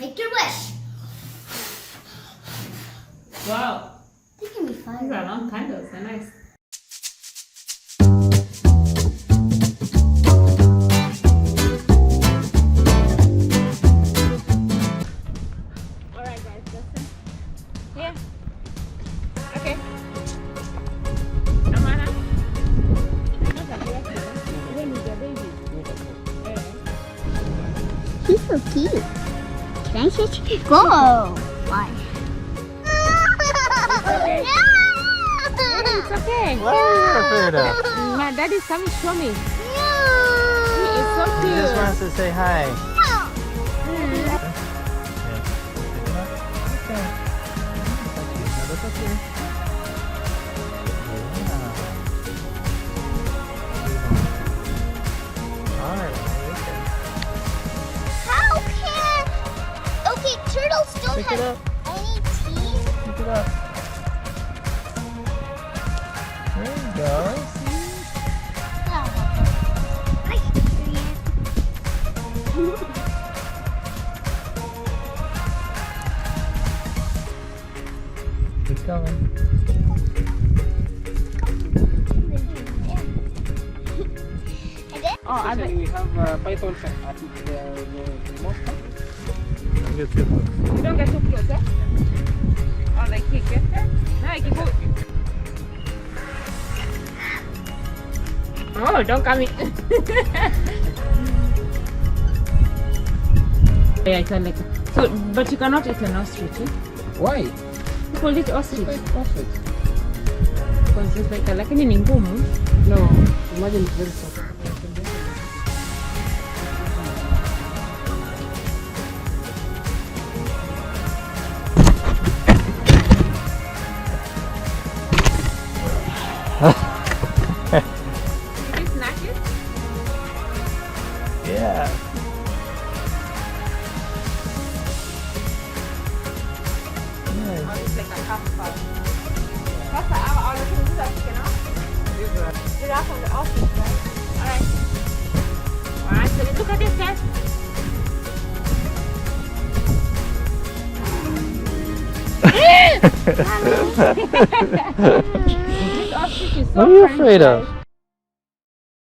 Make your wish. Wow. They can be fun. These are long candles. They're nice. Alright guys, listen. Here. Okay. Amana. He's so cute. Can I touch you? Go. Why? Okay. It's okay. What are you afraid of? My daddy's coming to show me. No. He is so He cute. just wants to say hi. That's okay. Alright, How can... Okay, turtles don't pick it have up. any teeth. Pick it up. There you go. Keep going. Oh, Actually, we have python at the most. Get too close. you don't get too close, eh? Oh, like kick it. No, I keep it. Oh, don't come in. Yeah, it's like so, but you cannot eat an ostrich. Eh? Why? People eat ostrich Perfect. because it's like ni ngumu. No, imagine it's very soft. Can you snack it? Yeah. Or it's like a half part. That's our looking to that chicken, huh? Giraffe and the ostrich, right? Alright. Alright, so look at this, guys. This ostrich is so What are you friendly, afraid of? guys.